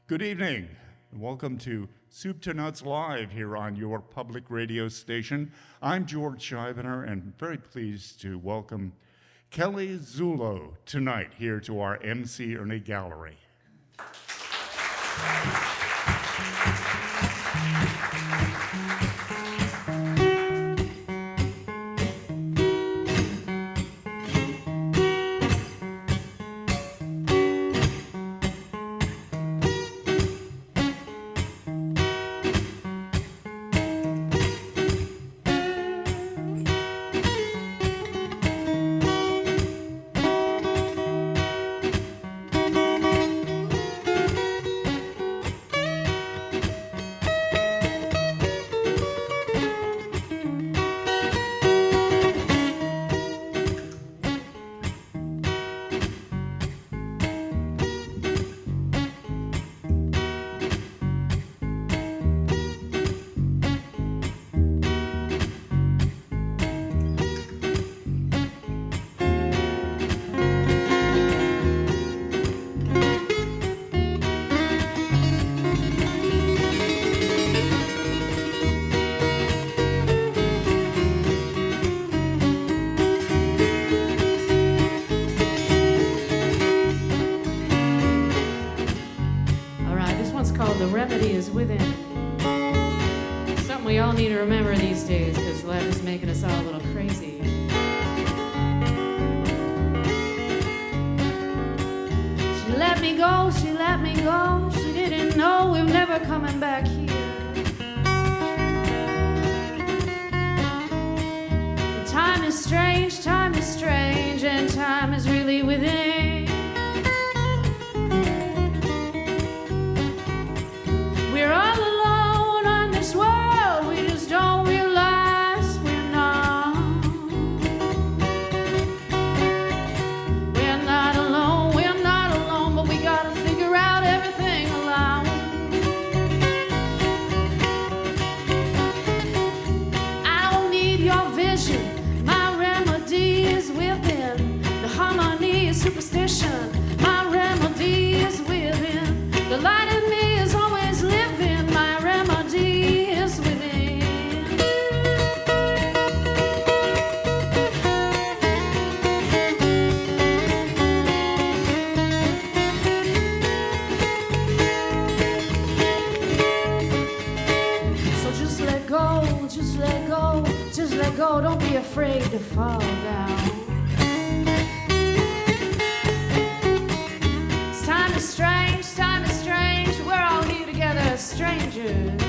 Good evening, and welcome to Soup to Nuts Live here on your public radio station. I'm George Scheibner, and very pleased to welcome Kelly Zullo tonight here to our MC Erny Gallery. The remedy is within. Something we all need to remember these days because life is making us all a little crazy. She let me go, she let me go. She didn't know we were never coming back here. Time is strange, and time is really within. We're all alone on this world, we just don't realize we're not. We're not alone, but we gotta figure out everything alone. I don't need your vision, my remedy is within. The harmony is superstition, my remedy is within. The light in me is always living, my remedy is within. So just let go, just let go, just let go, don't be afraid to fall down. Time is strange, we're all here together as strangers.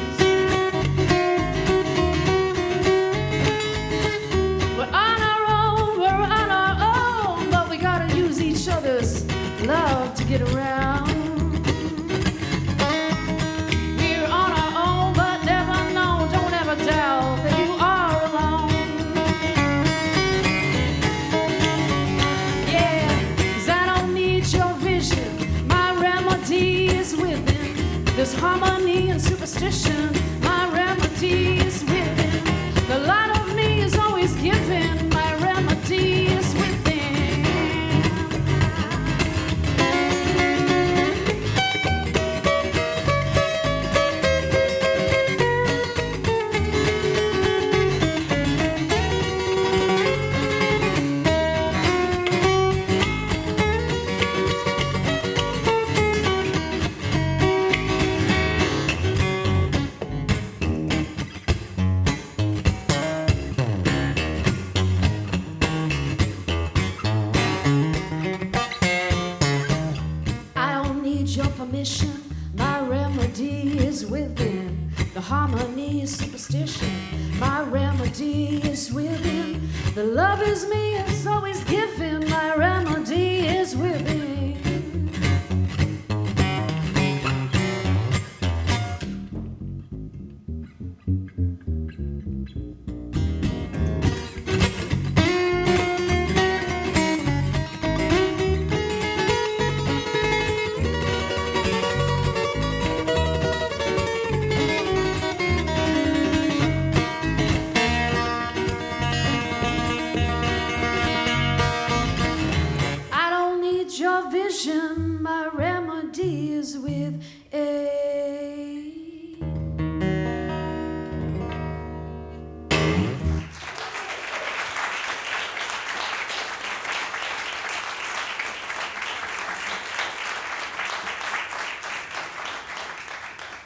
We're on our own, but we gotta use each other's love to get around. We're on our own, but never know, don't ever doubt that you are alone. Yeah, 'cause I don't need your vision, is within. There's harmony and superstition, my remedy is within. The light of me is always given, my remedy is within. My remedy is within. The harmony is superstition, my remedy is within. The love is me, it's always given, my remedy is within. Your vision.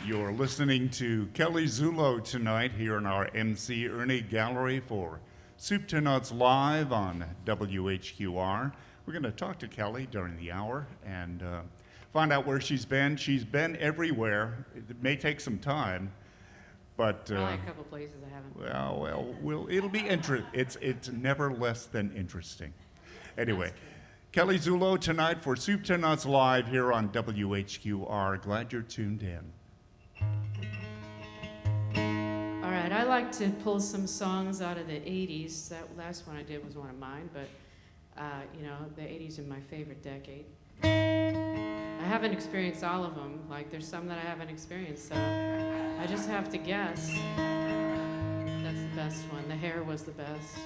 You're listening to Kelly Zullo tonight here in our MC Erny Gallery for Soup to Nuts Live on WHQR. We're going to talk to Kelly during the hour and find out where she's been. She's been everywhere. It may take some time, but Probably a couple places I haven't. it'll be it's never less than interesting. Anyway, Kelly Zullo tonight for Soup to Nuts Live here on WHQR. Glad you're tuned in. All right, I like to pull some songs out of the 80s. That last one I did was one of mine, but the 80s are my favorite decade. I haven't experienced all of them. Like, there's some that I haven't experienced, so I just have to guess. That's the best one. The Hair was the best.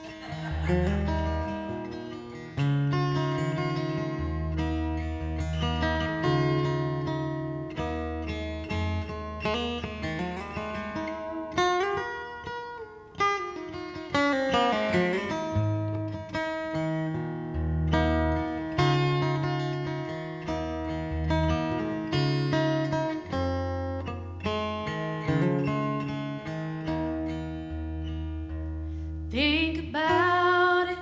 Think about it,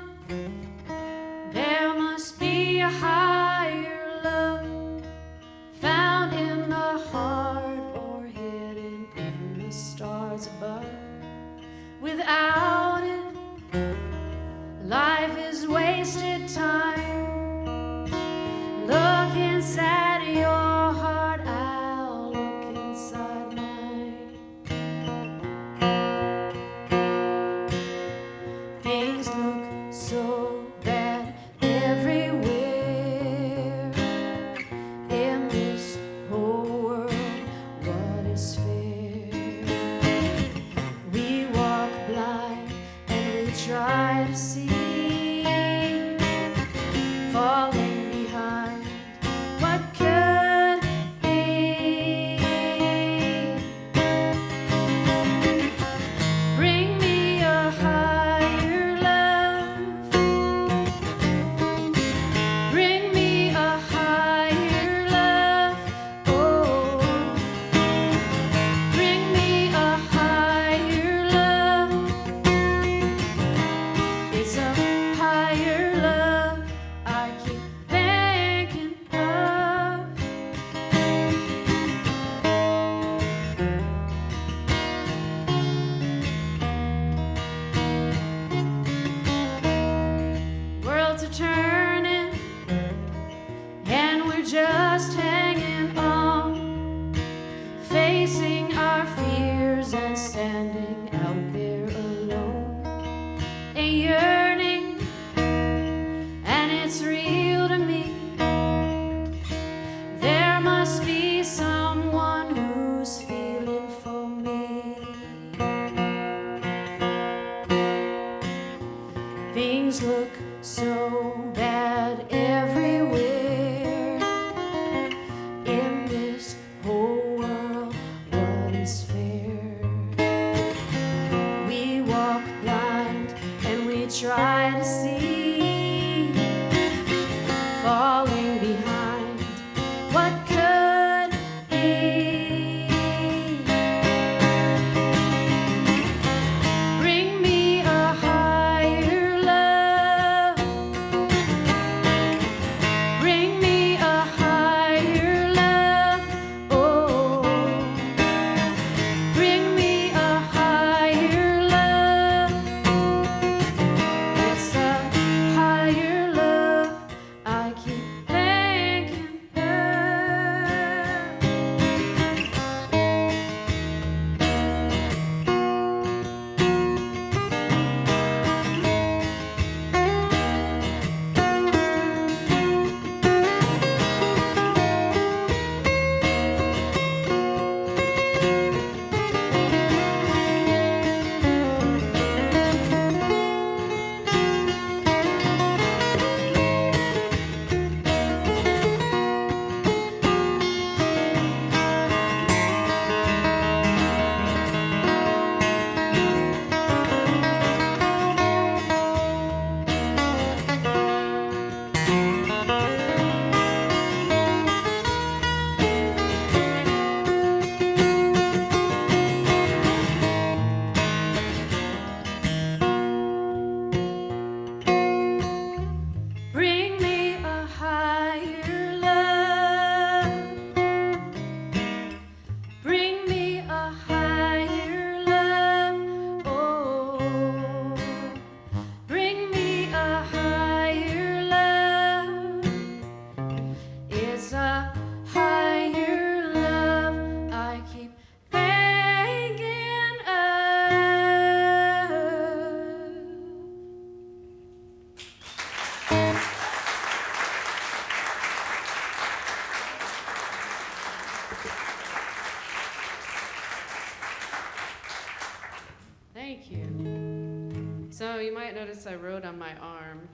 Thank you. So you might notice I wrote on my arm,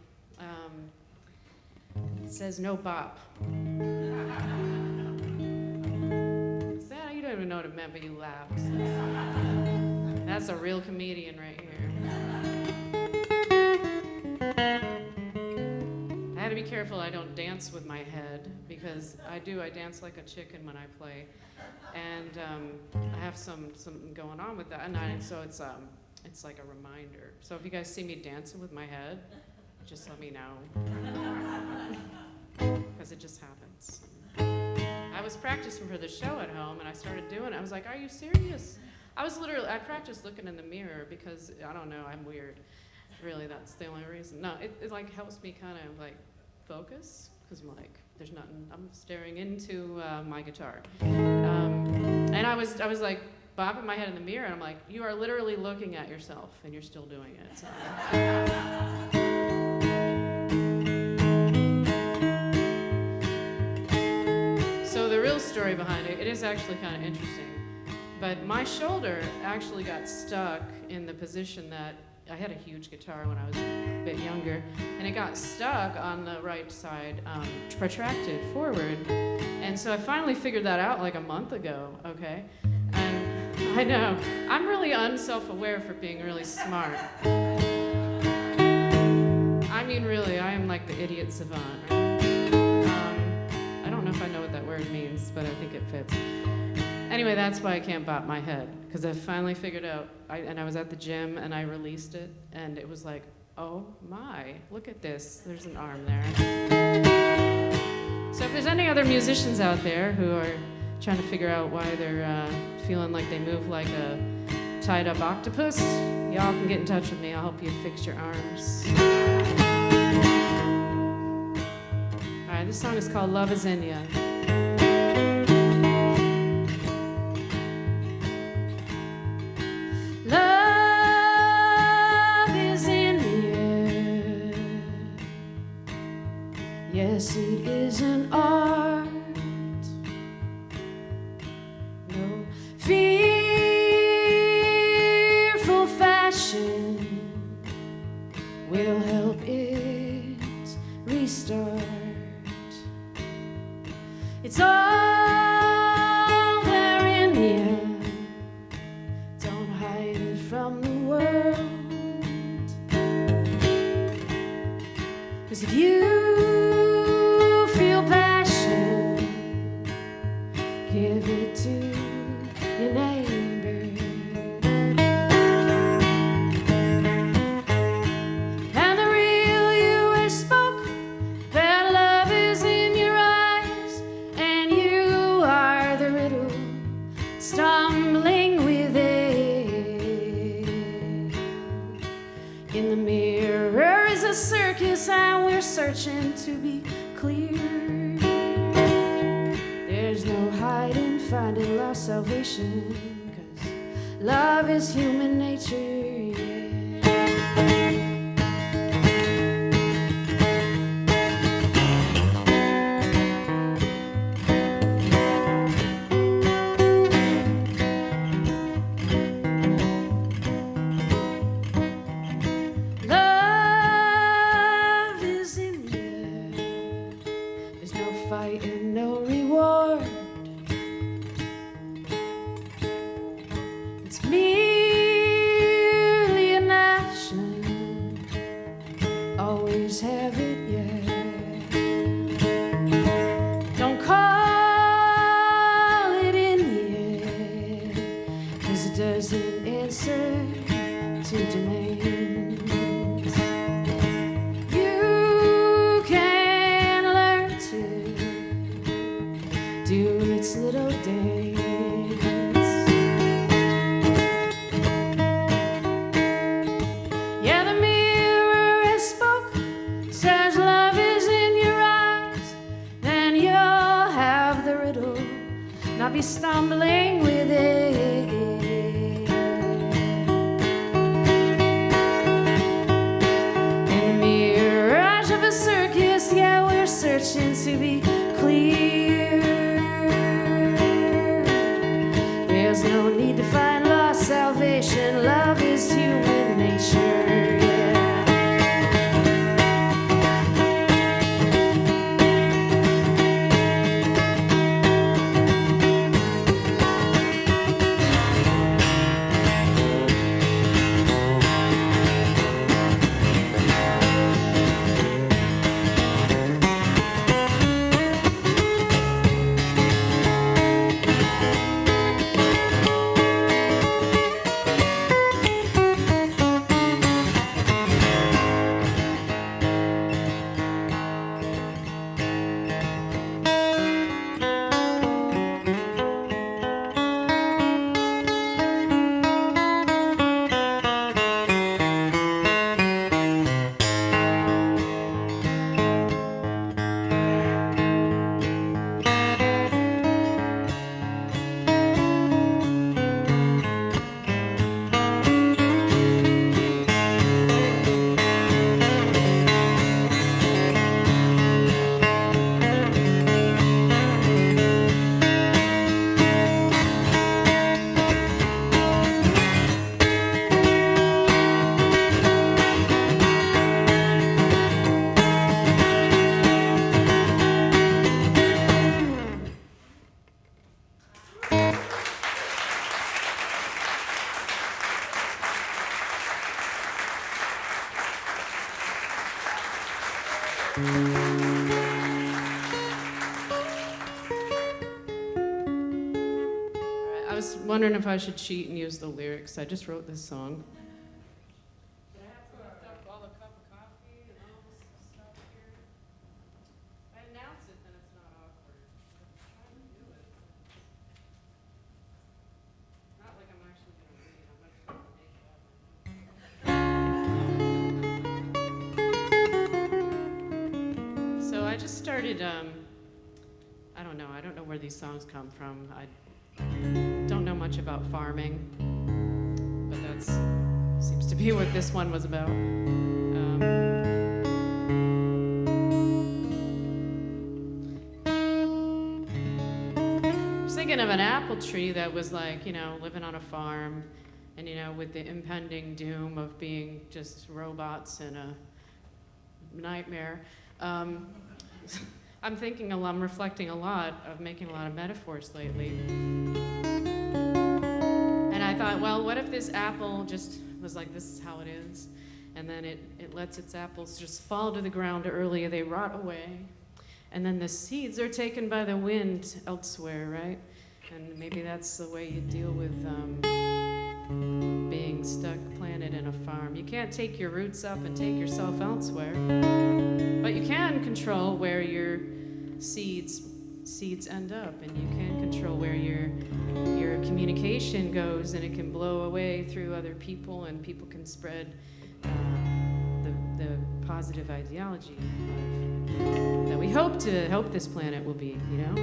it says no bop. So you don't even know what it meant, but you laughed. That's a real comedian right here. I had to be careful I don't dance with my head, because I dance like a chicken when I play. And I have something going on with that, and so it's like a reminder. So if you guys see me dancing with my head, just let me know, because it just happens. I was practicing for the show at home, and I started doing it. I was like, "Are you serious?" I practiced looking in the mirror because I don't know, I'm weird. Really, that's the only reason. No, it like helps me kind of like focus, because I'm like, there's nothing. I'm staring into my guitar. And I was like bobbing my head in the mirror, and I'm like, you are literally looking at yourself, and you're still doing it. So. So the real story behind it is actually kind of interesting. But my shoulder actually got stuck in the position that I had a huge guitar when I was a bit younger, and it got stuck on the right side, protracted forward. And so I finally figured that out like a month ago, okay? And I know, I'm really unself-aware for being really smart. I mean, really, I am like the idiot savant, right? I don't know if I know what that word means, but I think it fits. Anyway, that's why I can't bop my head, because I finally figured out, and I was at the gym, and I released it, and it was like, oh my, look at this, there's an arm there. So if there's any other musicians out there who are trying to figure out why they're feeling like they move like a tied-up octopus, y'all can get in touch with me. I'll help you fix your arms. All right, this song is called Love Is In Ya. Yes, it is an art. No fearful fashion will help it restart. It's all there in the end. Don't hide it from the world. 'Cause if you give it to your neighbor. And the real you has spoke, that love is in your eyes, and you are the riddle, stumbling with it. In the mirror is a circus, and we're searching to be clear. There's no hiding, finding lost salvation, 'cause love is human nature, yeah. Love is in you. There's no fight and no reward. It's merely an action. Always have it, yeah. Don't call it in yet, 'cause it doesn't answer to demands. You can learn to do its little dance. Yeah, the mirror has spoke, says love is in your eyes, then you'll have the riddle, not be stumbling with it. In the mirage of a circus, yeah, we're searching to be clear. There's no need to find lost salvation. creation. Love is human nature, yeah. I was wondering if I should cheat and use the lyrics. I just wrote this song. But I have to lift up all the cup of coffee and all this stuff here. If I announce it, then it's not awkward. I'm trying to do it. Not like I'm actually going to read it. I'm just going to make it up. So I just started, I don't know. I don't know where these songs come from. I don't know much about farming, but that seems to be what this one was about. I was thinking of an apple tree that was like, you know, living on a farm, and, you know, with the impending doom of being just robots and a nightmare. I'm reflecting a lot of making a lot of metaphors lately. And I thought, well, what if this apple just was like, this is how it is, and then it lets its apples just fall to the ground early, they rot away, and then the seeds are taken by the wind elsewhere, right? And maybe that's the way you deal with being stuck planted in a farm. You can't take your roots up and take yourself elsewhere, but you can control where your seeds end up, and you can control where your communication goes, and it can blow away through other people, and people can spread the positive ideology that we hope this planet will be, you know?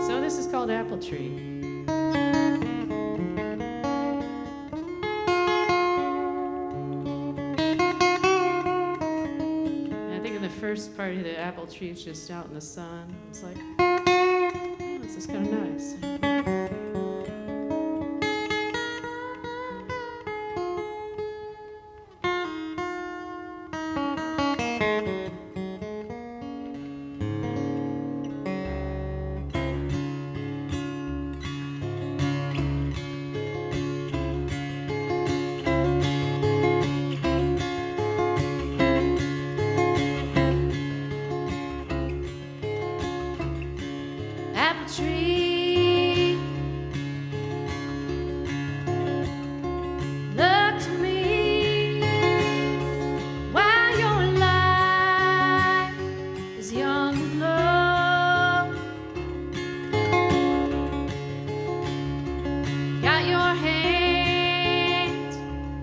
So this is called Apple Tree. First part of the apple tree is just out in the sun. It's like, oh, this is kind of nice. Tree, look to me while your life is young and low. Got your hand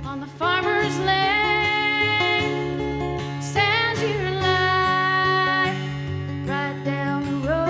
on the farmer's land, stands your life right down the road.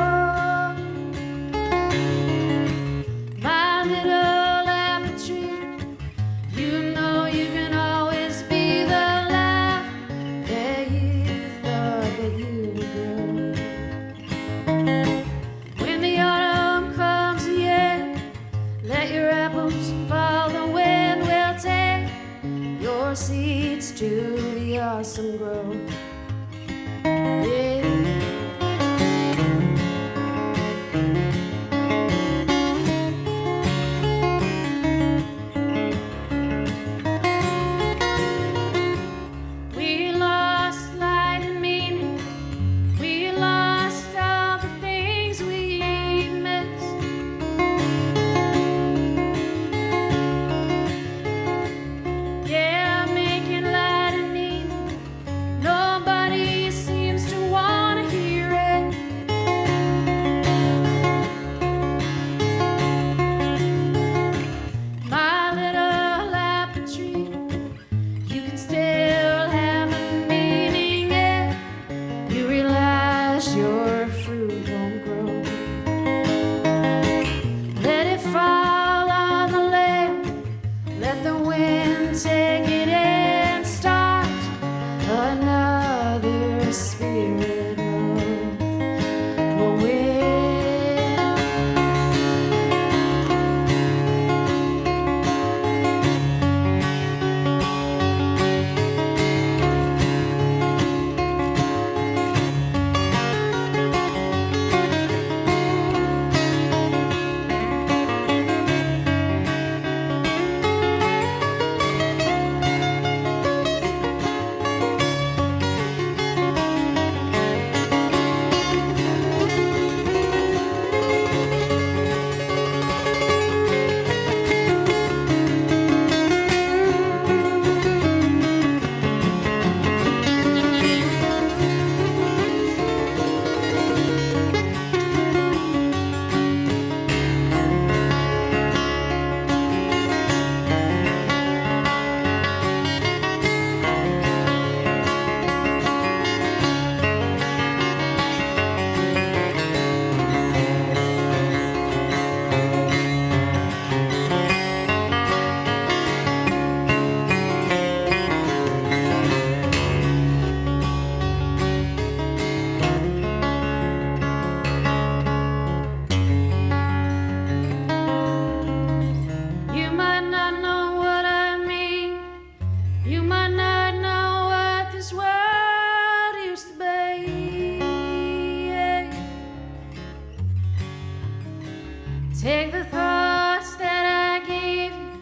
Take the thoughts that I gave you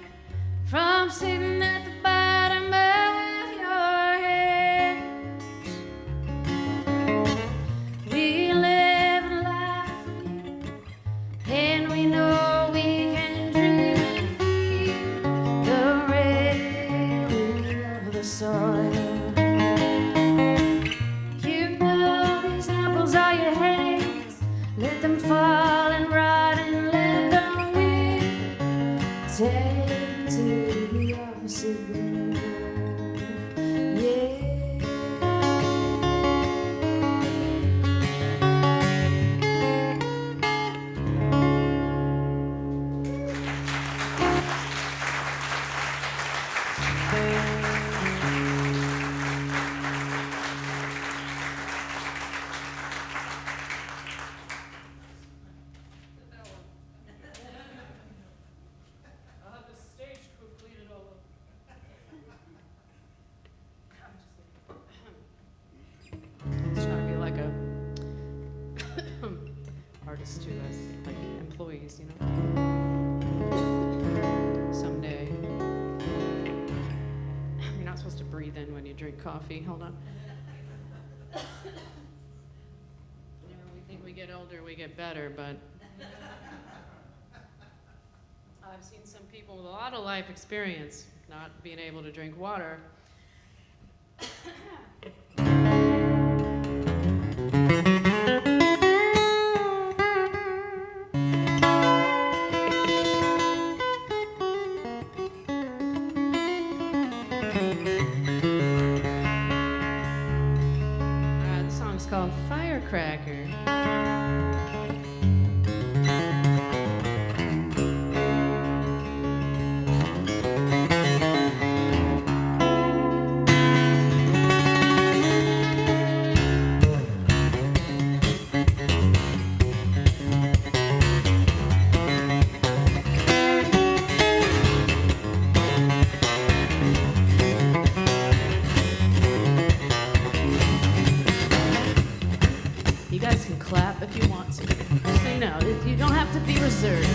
from sitting at the bottom of your hands. We live a life for you, and we know we can dream and feel the rain of the soil. You know these apples are your hands, let them fall and rot and let the wind take them to the opposite grove. Yeah. I'll have the stage crew clean it all up. It's trying to be like a artist who has like employees, you know. Someday. You're not supposed to breathe in when you drink coffee. Hold on. Whenever we think we get older, we get better, but I've seen some people with a lot of life experience not being able to drink water. The song's called Firecracker. You guys can clap if you want to. Just so you know, you don't have to be reserved.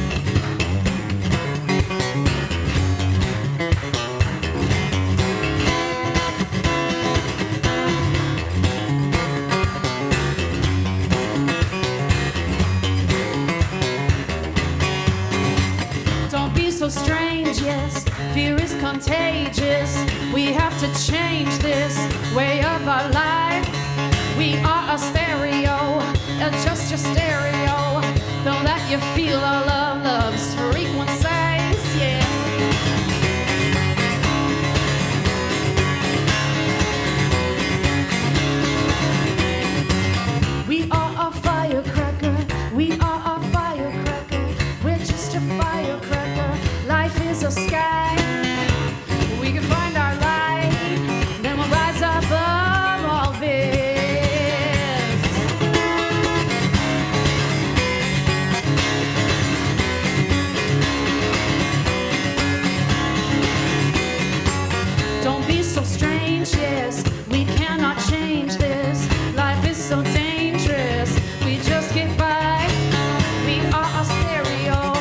Don't be so strange, yes. Fear is contagious. We have to change this way of our life. We are a stereo, adjust your stereo. Don't let you feel our love, love's frequencies, yeah. We are a firecracker, we are a firecracker. We're just a firecracker, life is a sky. We can find our light, then we'll rise above all this. Don't be so strange, yes, we cannot change this. Life is so dangerous, we just get by. We are a stereo,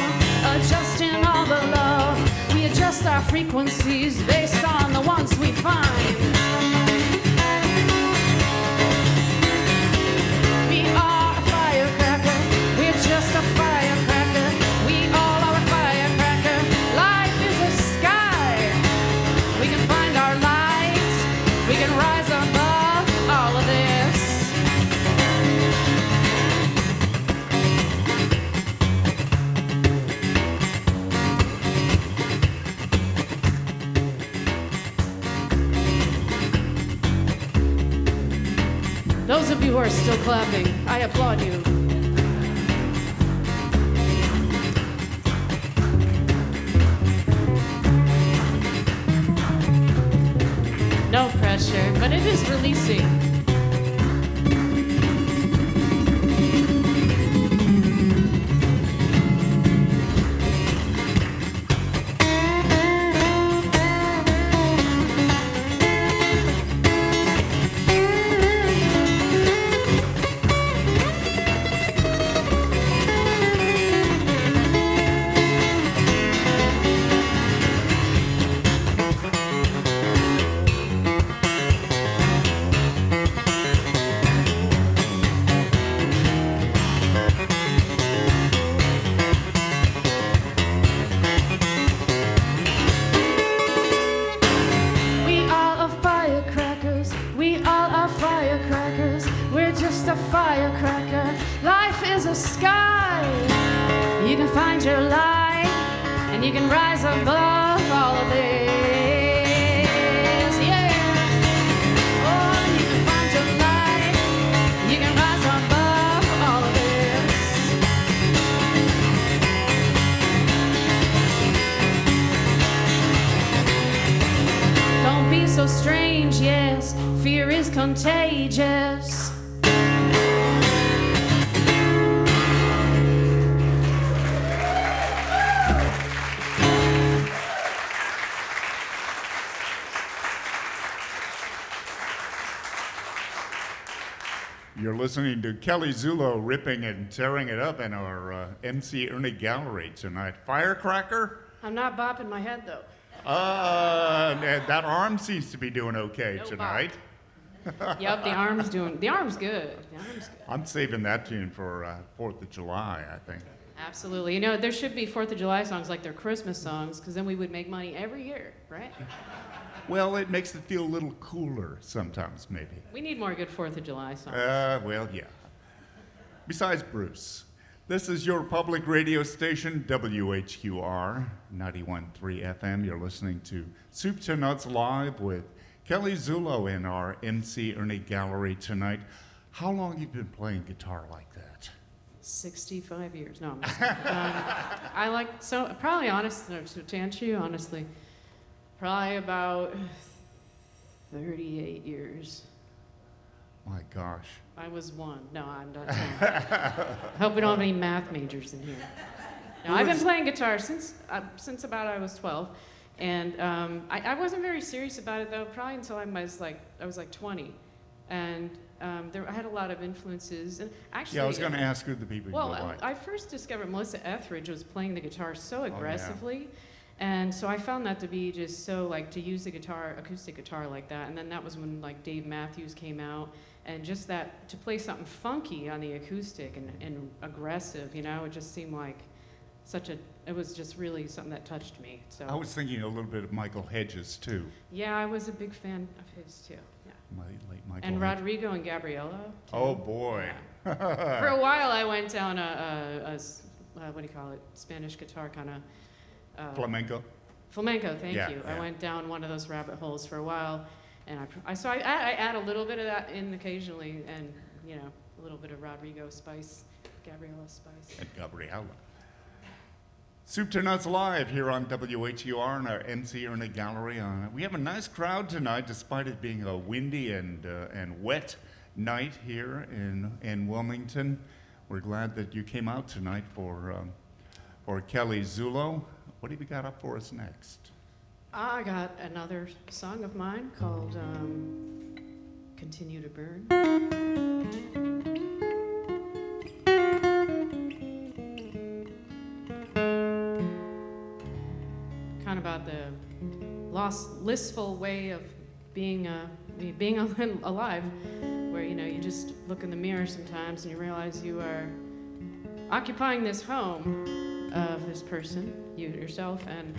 adjusting all the love. We adjust our frequencies based on the ones we find. We are a firecracker, we're just a firecracker. We all are a firecracker, life is a sky. We can find our light, we can rise above all of this. Those of you who are still clapping, I applaud you. No pressure, but it is releasing. sky. You can find your light, and you can rise above all of this. Yeah. Oh, you can find your light. You can rise above all of this. Don't be so strange, yes. Fear is contagious. You're listening to Kelly Zullo ripping and tearing it up in our MC Erny Gallery tonight. Firecracker? I'm not bopping my head though. That arm seems to be doing okay No tonight. Yep, the arm's good. The arm's good. I'm saving that tune for 4th of July, I think. Absolutely. You know, there should be 4th of July songs like they're Christmas songs, because then we would make money every year, right? Well, it makes it feel a little cooler sometimes, maybe. We need more good 4th of July songs. Well, yeah. Besides Bruce, this is your public radio station, WHQR 91.3 FM. You're listening to Soup to Nuts Live with Kelly Zullo in our MC Erny Gallery tonight. How long have you been playing guitar like that? 65 years. No, I'm just I like, so probably to answer you honestly, probably about 38 years. My gosh. I was one. No, I'm not. Hope we don't have any math majors in here. No, I've been playing guitar since about I was 12, and I wasn't very serious about it though. Probably until I was like 20, and I had a lot of influences. And actually, Yeah, I was going to ask who the people you like. I first discovered Melissa Etheridge was playing the guitar so aggressively. And so I found that to be just so, like, to use the guitar, acoustic guitar like that. And then that was when, like, Dave Matthews came out. And just that, to play something funky on the acoustic and aggressive, you know, it just seemed like it was just really something that touched me. So I was thinking a little bit of Michael Hedges, too. Yeah, I was a big fan of his, too. Yeah. Late Michael And Hedges. Rodrigo and Gabriella. Too. Oh, boy. Yeah. For a while, I went down what do you call it, Spanish guitar kind of. Flamenco? Flamenco, thank Yeah, you. yeah. I went down one of those rabbit holes for a while, and I add a little bit of that in occasionally, and you know, a little bit of Rodrigo spice, Gabriella spice. And Gabriella. Soup to Nuts Live here on WHQR in our MC Erny Gallery. We have a nice crowd tonight, despite it being a windy and wet night here in Wilmington. We're glad that you came out tonight for Kelly Zullo. What have you got up for us next? I got another song of mine called Continue to Burn. Kind of about the blissful way of being alive, where, you know, you just look in the mirror sometimes and you realize you are occupying this home of this person, you yourself, and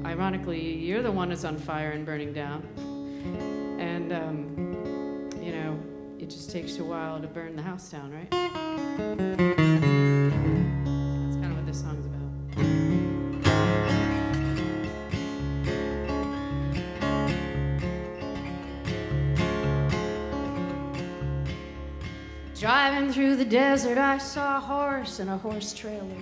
ironically, you're the one that's on fire and burning down. And, you know, it just takes you a while to burn the house down, right? That's kind of what this song's about. Driving through the desert, I saw a horse and a horse trailer.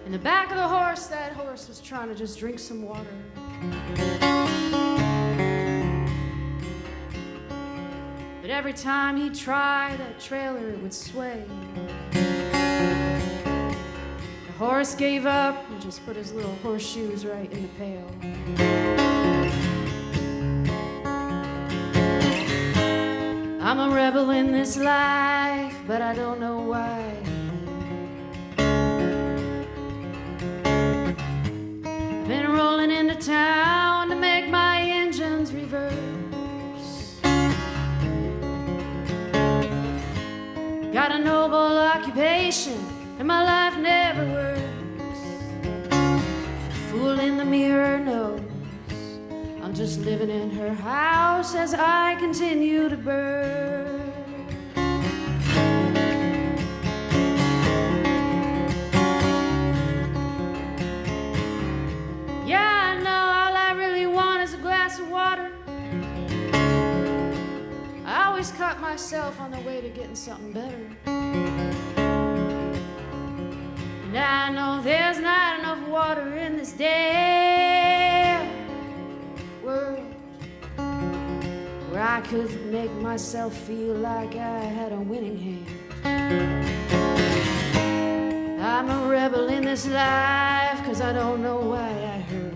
In the back of the horse, that horse was trying to just drink some water. But every time he tried, that trailer would sway. The horse gave up and just put his little horseshoes right in the pail. I'm a rebel in this life, but I don't know why. I've been rolling into town to make my engines reverse. Got a noble occupation, and my life never works. The fool in the mirror knows I'm just living in her house as I continue to burn. Yeah, I know all I really want is a glass of water. I always caught myself on the way to getting something better. And I know there's not enough water in this damn world where I could make myself feel like I had a winning hand. I'm a rebel in this life 'cause I don't know why I hurt.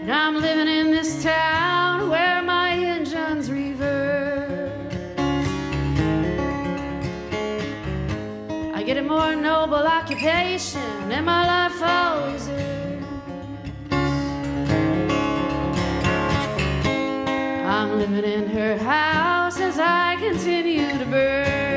And I'm living in this town where my engine's reverse. I get a more noble occupation and my life always earns. I'm living in her house as I continue to burn.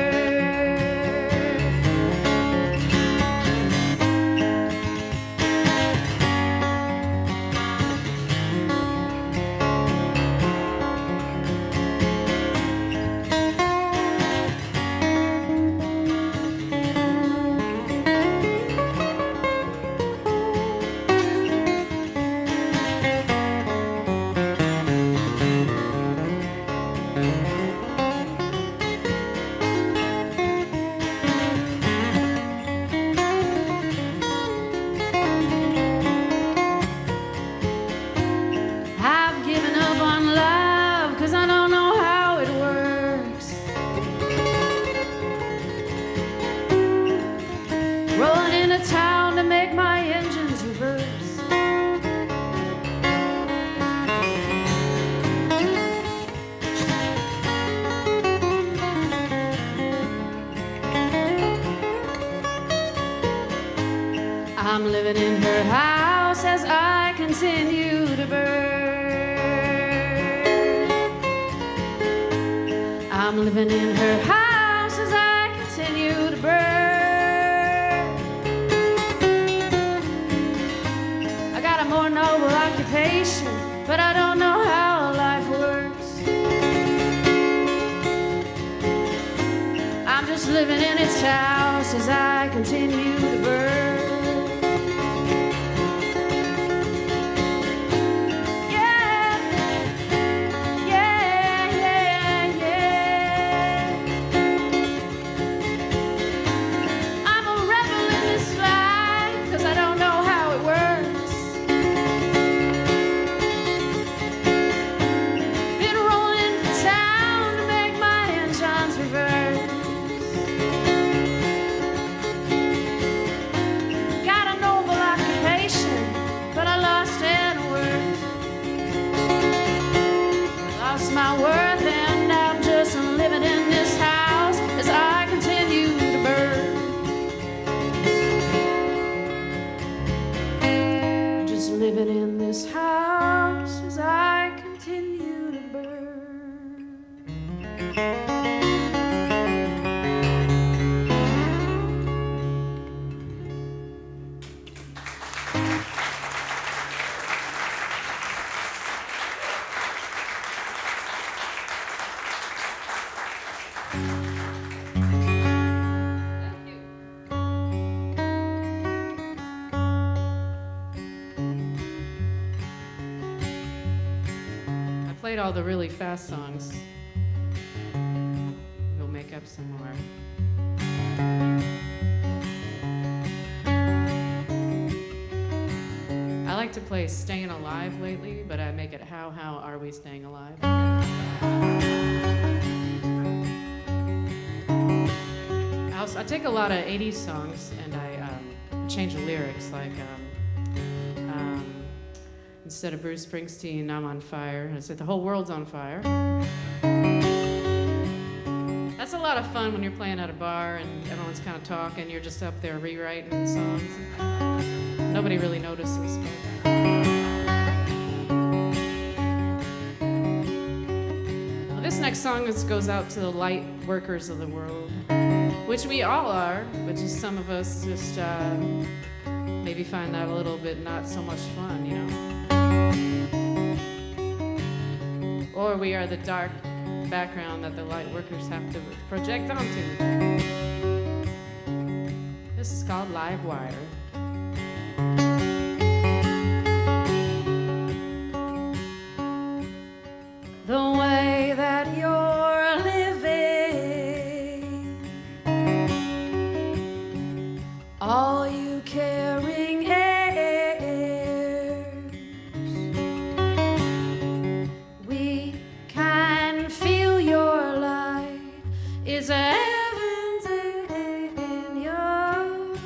I'm living in her house as I continue to burn. I'm living in her house as I continue to burn. I got a more noble occupation, but I don't know how life works. I'm just living in its house as I continue to burn. My worth, and I'm just living in this house as I continue to burn. I'm just living in this house as I continue to burn. Played all the really fast songs. We'll make up some more. I like to play Staying Alive lately, but I make it How Are We Staying Alive? I take a lot of 80s songs and I change the lyrics, like instead of Bruce Springsteen, I'm on fire. I said the whole world's on fire. That's a lot of fun when you're playing at a bar and everyone's kind of talking. You're just up there rewriting songs. Nobody really notices. Well, this next song goes out to the light workers of the world, which we all are, but just some of us just maybe maybe find that a little bit not so much fun, you know? Or we are the dark background that the light workers have to project onto. This is called Live Wire. The way that you're living, all you caring heirs, we can feel your light is a heaven's in yours.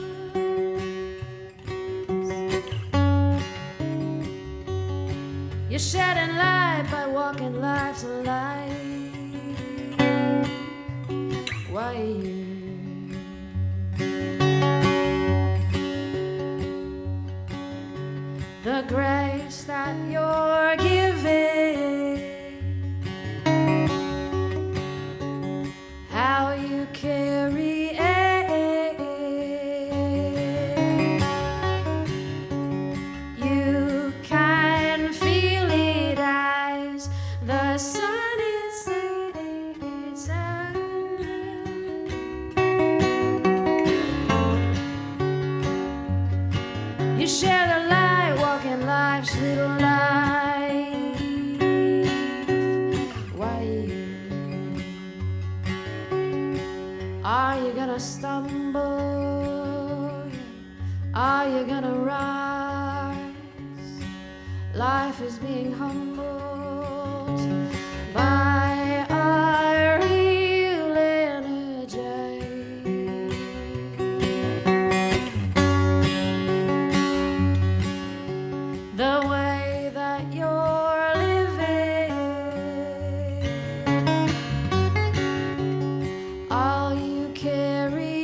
You're shedding light by walking life's light. Why you? The grace that you're giving, how you carry air, you can feel it as the sun is setting its you share the light, walking life's little life. Why are you gonna stumble? Are you gonna rise? Life is being humbled by our real energy. The way that you're living, all you carry,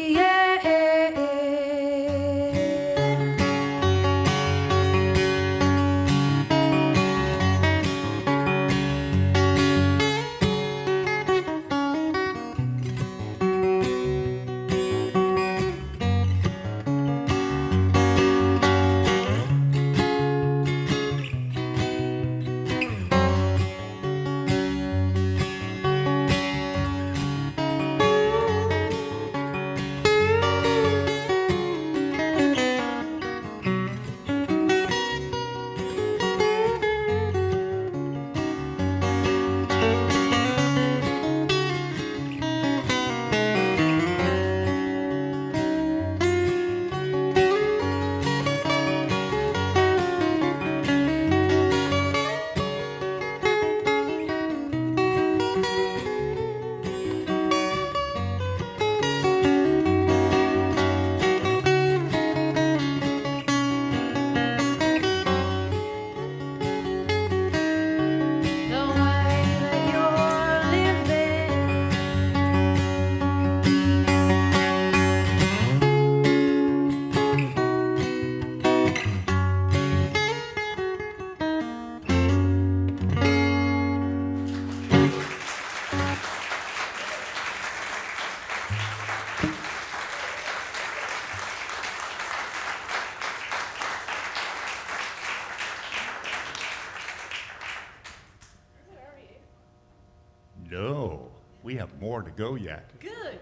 No, we have more to go yet. Good.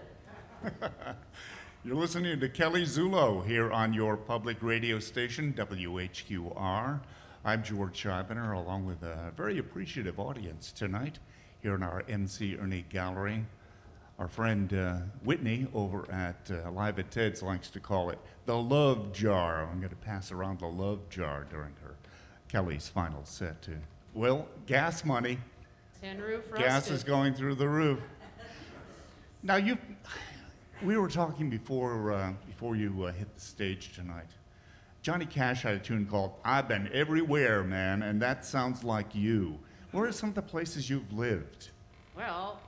You're listening to Kelly Zullo here on your public radio station, WHQR. I'm George Scheibner, along with a very appreciative audience tonight here in our MC Erny Gallery. Our friend Whitney over at Live at Ted's likes to call it the love jar. I'm going to pass around the love jar during her Kelly's final set too. Well, gas money. Tin roof rusted. Gas is going through the roof. Now we were talking before you hit the stage tonight. Johnny Cash had a tune called "I've Been Everywhere, Man," and that sounds like you. Where are some of the places you've lived? Well,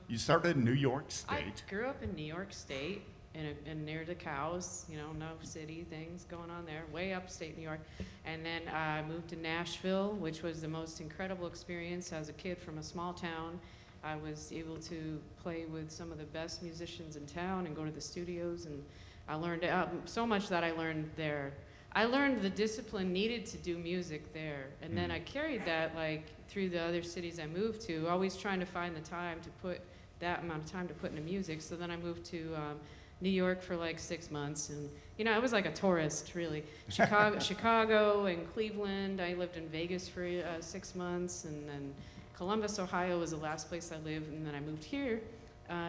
You started in New York I State. grew up in New York State, in near the cows, you know, no city things going on there, way upstate New York. And then I moved to Nashville, which was the most incredible experience as a kid from a small town. I was able to play with some of the best musicians in town and go to the studios, and I learned so much that I learned there. I learned the discipline needed to do music there, and then I carried that like through the other cities I moved to, always trying to find the time to put that amount of time to put into music. So then I moved to New York for like 6 months, and you know I was like a tourist really. Chicago and Cleveland. I lived in Vegas for 6 months, and then Columbus, Ohio was the last place I lived, and then I moved here.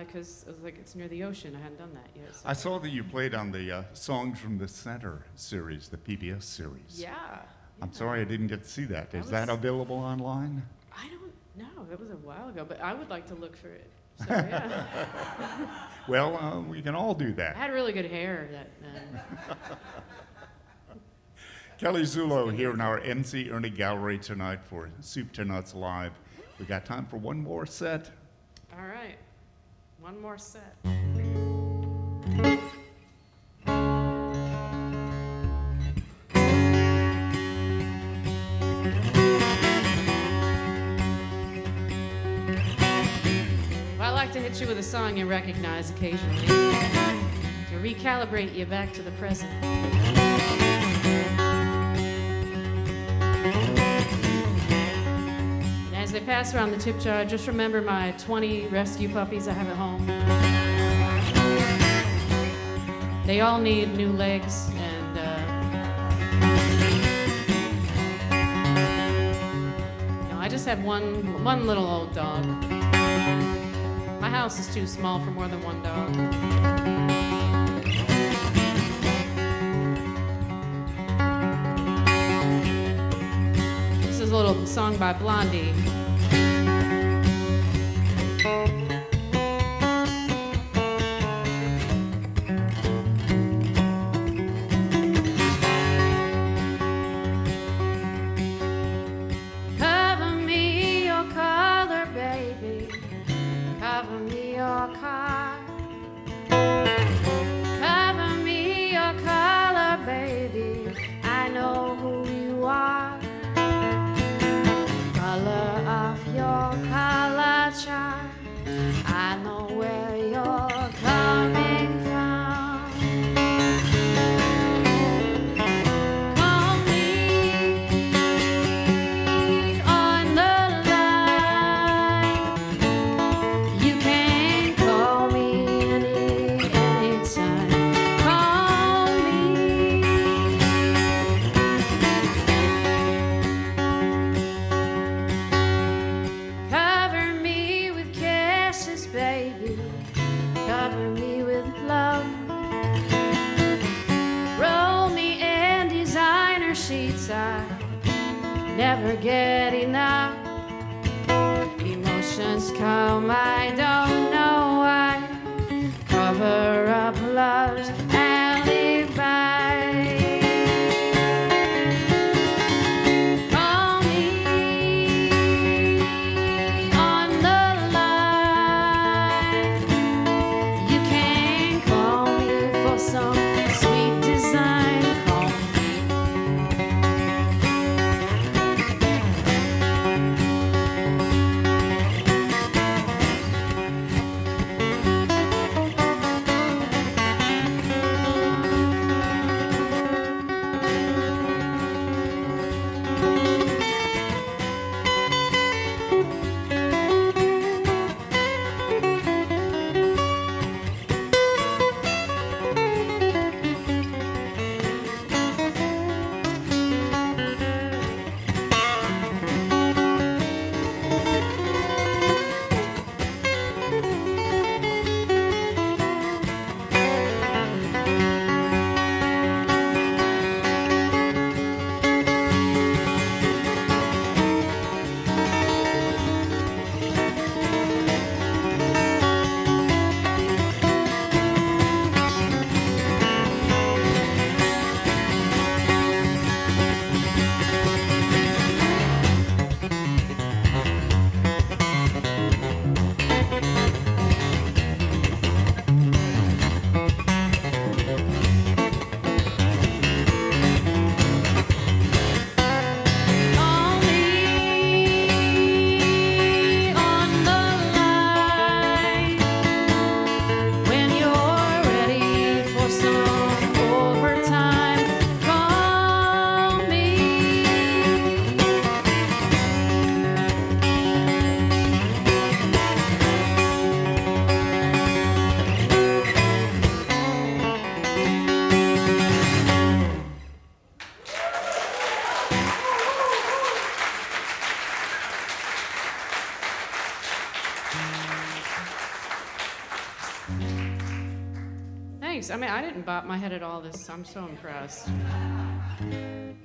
Because like it's near the ocean. I hadn't done that yet. So. I saw that you played on the Songs from the Center series, the PBS series. Yeah. I'm sorry I didn't get to see that. Is that available online? I don't know. It was a while ago, but I would like to look for it. So yeah. Well, we can all do that. I had really good hair. Kelly Zullo here in our MC Erny Gallery tonight for Soup to Nuts Live. We got time for one more set. All right. One more set. Well, I like to hit you with a song you recognize occasionally to recalibrate you back to the present. As they pass around the tip jar, just remember my 20 rescue puppies I have at home. They all need new legs, and no, I just have one little old dog. My house is too small for more than one dog. This is a little song by Blondie. Cover me your color, baby. Cover me your car. Cover me your color, baby. I know who you are. Color of your color chart. I know where you're coming from. Call me on the line. You can call me anytime. Call me. Cover me with kisses, baby. Cover me with love. Roll me in designer sheets. I never get enough. Emotions come, I don't know why. Cover up love's alibi. Call me on the line. You can call me for some sweet design. Call me. thanks. I mean, I didn't bop my head at all this. I'm so impressed.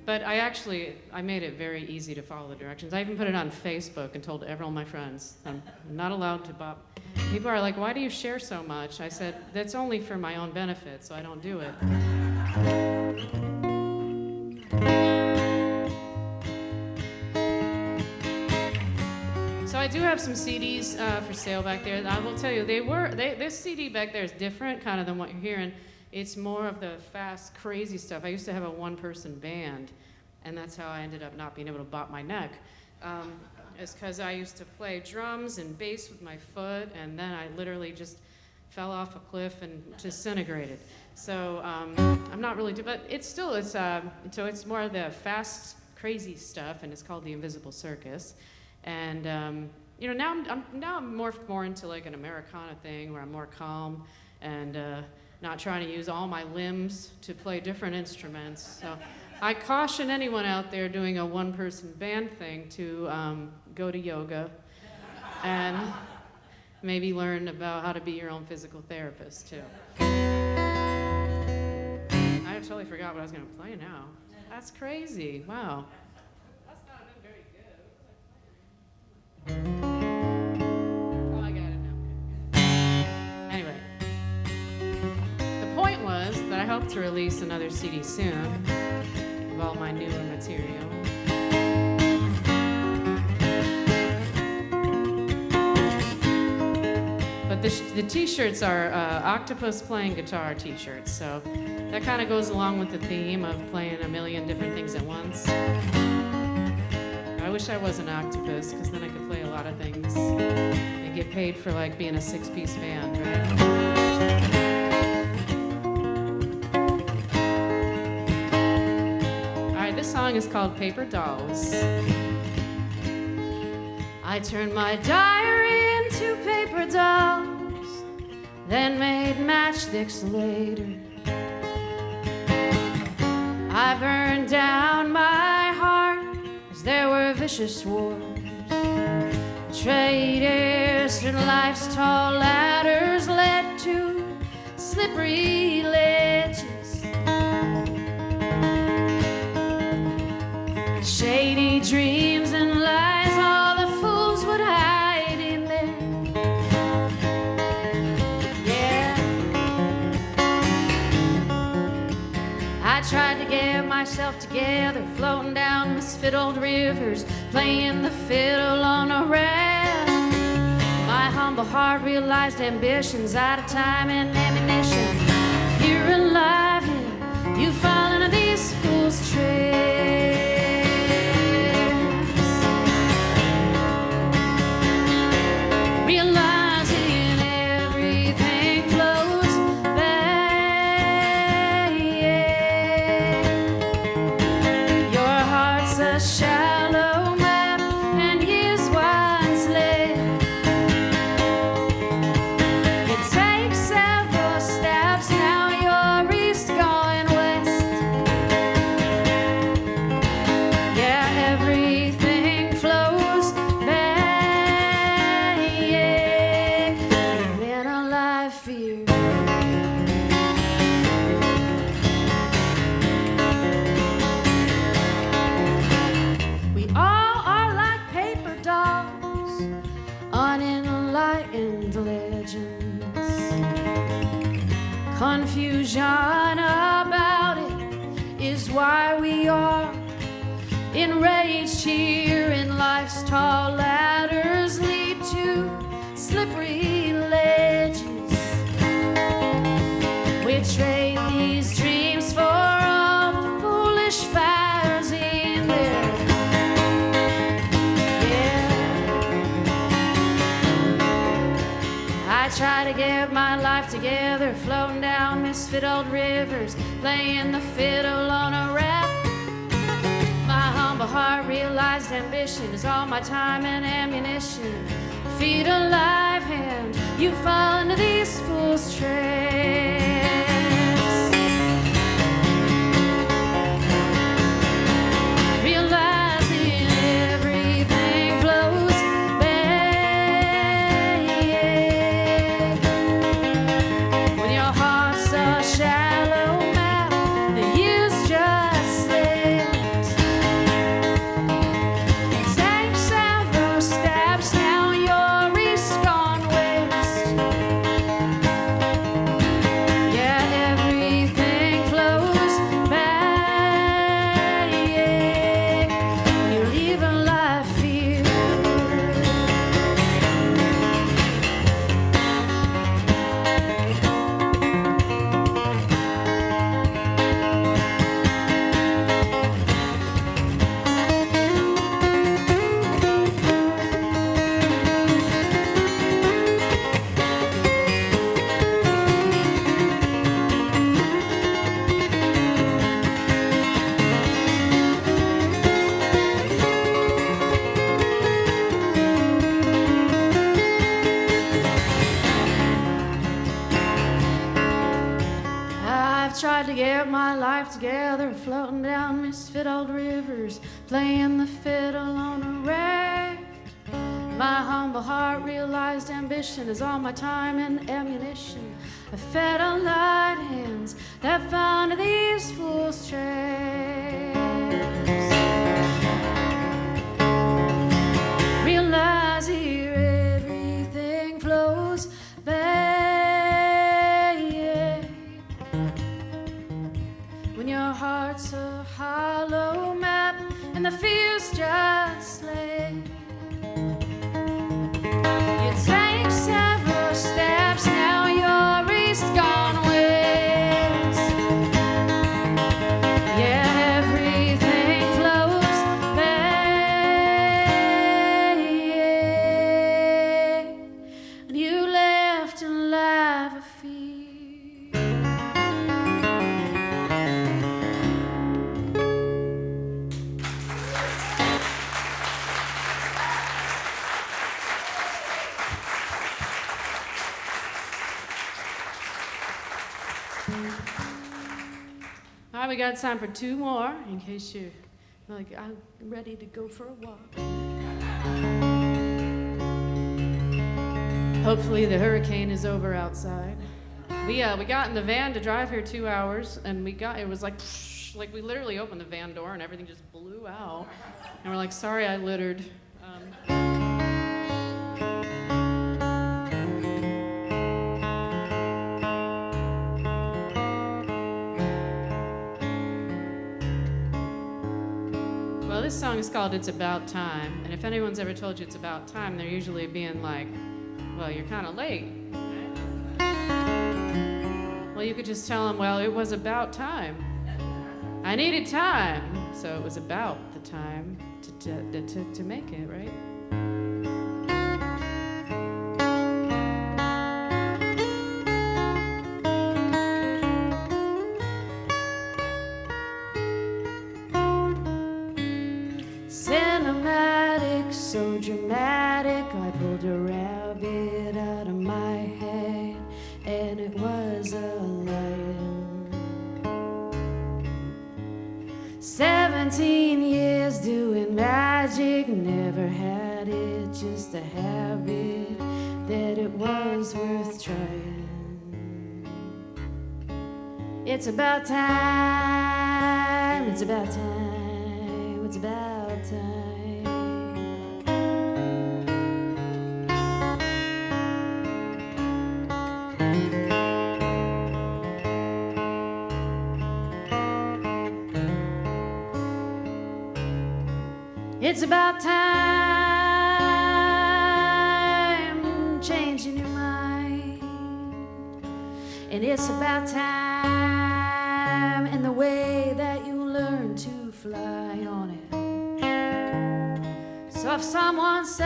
But I made it very easy to follow the directions. I even put it on Facebook and told all my friends I'm not allowed to bop. People are like, why do you share so much? I said, that's only for my own benefit, so I don't do it. So I do have some CDs for sale back there. I will tell you, this CD back there is different kind of than what you're hearing. It's more of the fast, crazy stuff. I used to have a one-person band, and that's how I ended up not being able to bop my neck. It's because I used to play drums and bass with my foot, and then I literally just fell off a cliff and disintegrated. So I'm not really, but so it's more of the fast, crazy stuff, and it's called the Invisible Circus. And now I'm morphed more into like an Americana thing where I'm more calm and not trying to use all my limbs to play different instruments. So I caution anyone out there doing a one-person band thing to go to yoga and maybe learn about how to be your own physical therapist too. I totally forgot what I was going to play now. That's crazy. Wow. That's not been very good. Oh, I got it now. Anyway. The point was that I hope to release another CD soon of all my newer material. But the t-shirts are octopus playing guitar t-shirts, so that kind of goes along with the theme of playing a million different things at once. I wish I was an octopus, because then I could play a lot of things and get paid for like being a six-piece band, right? This song is called Paper Dolls. I turned my diary into paper dolls, then made matchsticks later. I burned down my heart as there were vicious wars, traitors and life's tall ladders led to slippery ledges. Shady dreams and lies, all the fools would hide in there. Yeah. I tried to get myself together, floating down misfit old rivers, playing the fiddle on a raft. My humble heart realized ambitions out of time and ammunition. You're alive and you fall into these fools' traps. Realizing everything flows back. Your heart's a shallow map and here's what's left. It takes several steps, now you're east going west. Yeah, everything flows back. And then a life fear. We all are like paper dolls, unenlightened legends. Confusion about it is why we are enraged here, and life's tall ladders lead to slippery ledges. We trade these dreams for all the foolish fires in there. Yeah. I try to get my life together, floating down misfit old rivers, playing the fiddle on a raft. My humble heart realized ambition is all my time and ammunition. Feet alive hand, you fall into these fools' traps. Realizing everything flows back. When your heart's a get my life together, floating down misfit old rivers, playing the fiddle on a raft. My humble heart realized ambition is all my time and ammunition. I fed on light hands that found these fools' traps. Realize here everything flows back. When your heart's a hollow map and the fears just lay. You take several steps, now you're east gone west. Yeah, everything flows back. And you left in life a fear. All right, we got time for two more in case you're like, I'm ready to go for a walk. Hopefully the hurricane is over outside. We got in the van to drive here 2 hours, and it was like we literally opened the van door and everything just blew out. And we're like, sorry I littered. Well, this song is called It's About Time, and if anyone's ever told you it's about time, they're usually being like, well, you're kind of late. Well, you could just tell them, well, it was about time. I needed time, so it was about the time to make it, right? Cinematic, so dramatic, I pulled a rabbit out of my head, and it was a lion. 17 years doing magic, never had it, just a habit that it was worth trying. It's about time, it's about time, it's about time. It's about time changing your mind, and it's about time in the way that you learn to fly on it. So if someone says,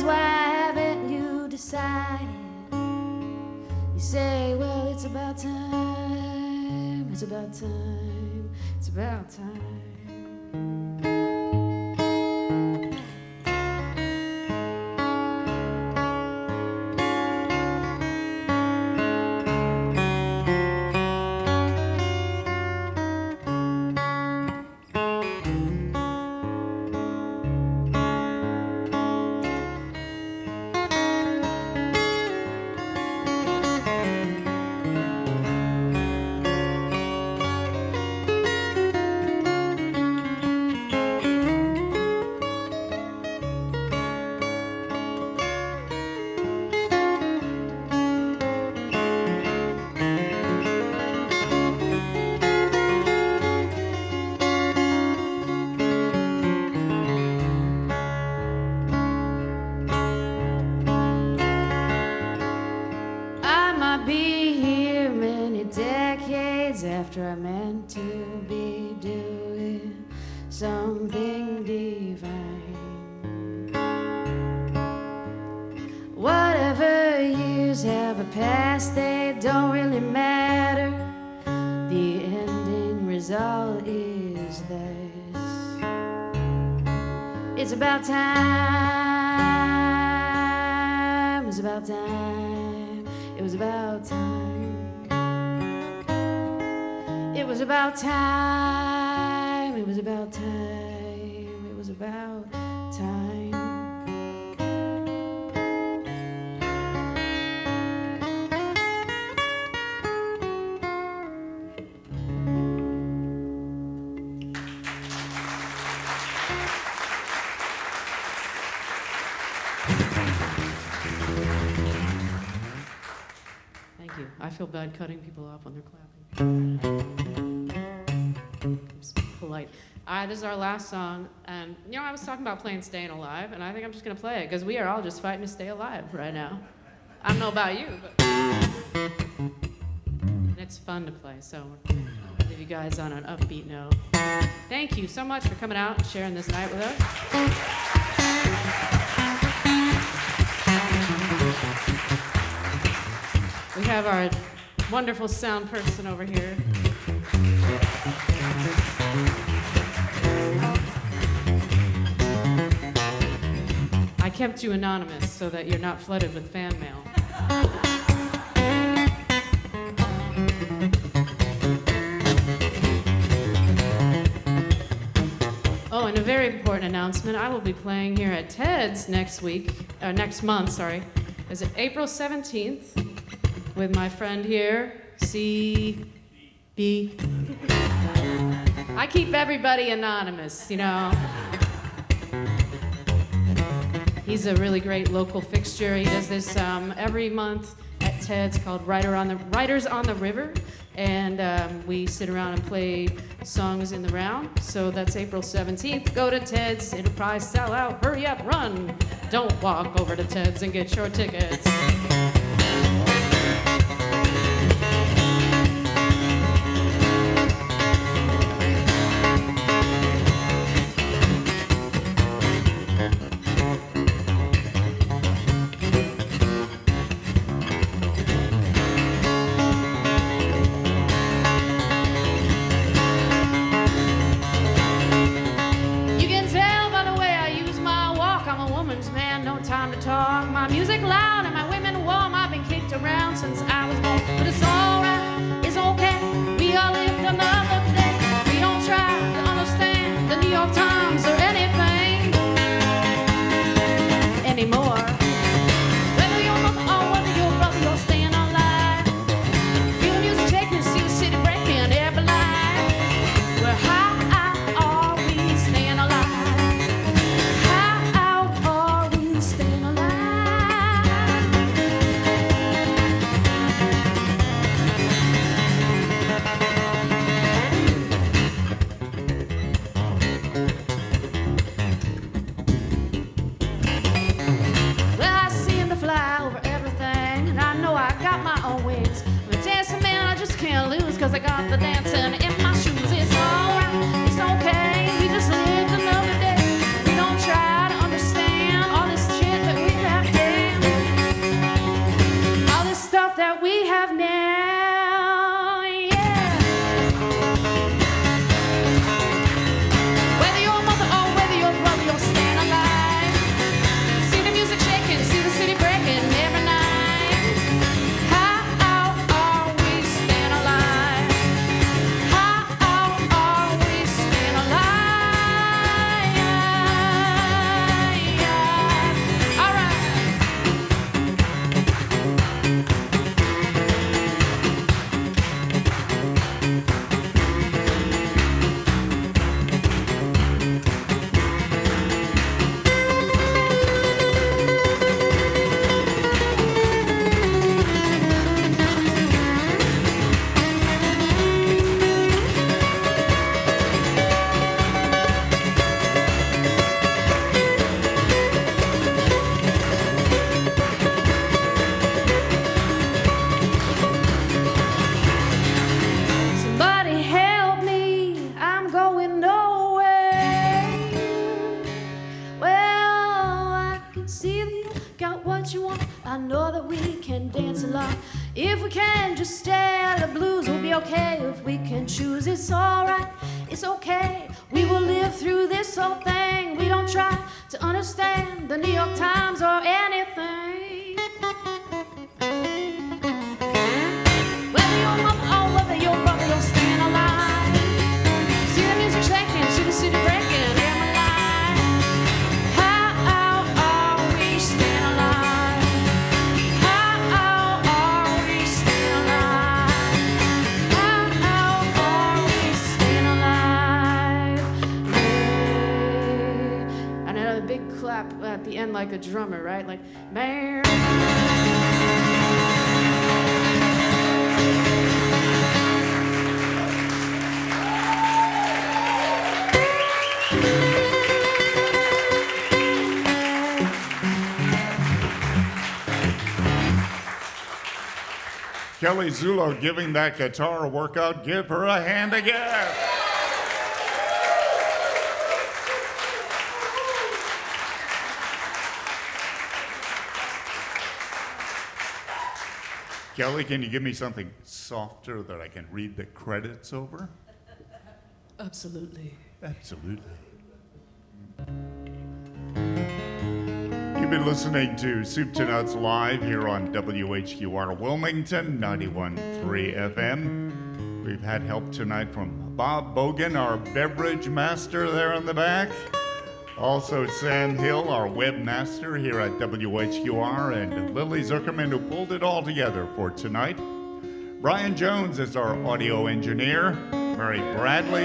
why haven't you decided? You say, well, it's about time, it's about time, it's about time. After I meant to be doing something divine. Whatever years have passed, they don't really matter. The ending result is this. It's about time, it's about time, it was about time. was about time, it was about time, it was about time. Thank you. I feel bad cutting people off when they're clapping. It's polite. This is our last song, and you know I was talking about playing "Staying Alive," and I think I'm just gonna play it because we are all just fighting to stay alive right now. I don't know about you, but and it's fun to play. So I'll leave you guys on an upbeat note. Thank you so much for coming out and sharing this night with us. We have our wonderful sound person over here. I kept you anonymous so that you're not flooded with fan mail. Oh, and a very important announcement. I will be playing here at Ted's next month, Is it April 17th? With my friend here, C.B. I keep everybody anonymous, you know. He's a really great local fixture. He does this every month at Ted's called Writers on the River. And we sit around and play songs in the round. So that's April 17th. Go to Ted's. It'll probably sell out. Hurry up, run. Don't walk over to Ted's and get your tickets. Time to talk. My music loud and my women warm. I've been kicked around since I was born. But it's alright, it's okay. We all lived another day. We don't try to understand the New York Times or anything anymore. Whether you're mother or whether you're brother, you're staying alive. Feel the music shaking, see the city breaking every light. We're high out, are we staying alive? Cause I got the dancing in my shoes. It's alright, it's okay. We just lived another day. We don't try to understand all this shit that we have now. All this stuff that we have now, yeah. Whether you're a mother or whether you're a brother, you're staying alive. See the music shaking, see the city breaking every night. I know that we can dance a lot. If we can just stare, the blues will be okay. If we can choose, it's alright, it's okay. We will live through this whole thing. We don't try to understand the New York Times or anything. Whether you're mother or whether you're brother, you're staying alive. the end like a drummer, right? Like, man. Kelly Zullo giving that guitar a workout. Give her a hand again. Kelly, can you give me something softer that I can read the credits over? Absolutely. Absolutely. You've been listening to Soup to Nuts Live here on WHQR Wilmington, 91.3 FM. We've had help tonight from Bob Bogan, our beverage master there in the back. Also Sam Hill, our webmaster here at WHQR, and Lily Zuckerman, who pulled it all together for tonight. Brian Jones is our audio engineer. Mary Bradley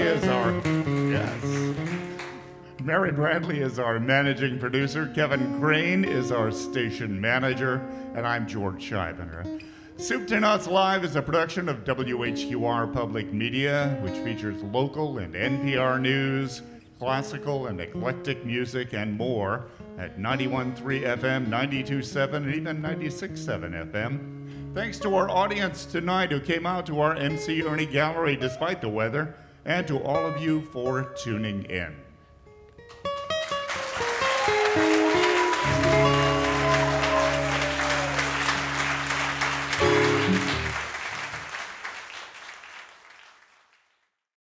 is our managing producer. Kevin Crane is our station manager, and I'm George Scheibener. Soup to Nuts Live is a production of WHQR Public Media, which features local and NPR news, classical and eclectic music, and more at 91.3 FM, 92.7, and even 96.7 FM. Thanks to our audience tonight who came out to our MC Erny Gallery despite the weather, and to all of you for tuning in.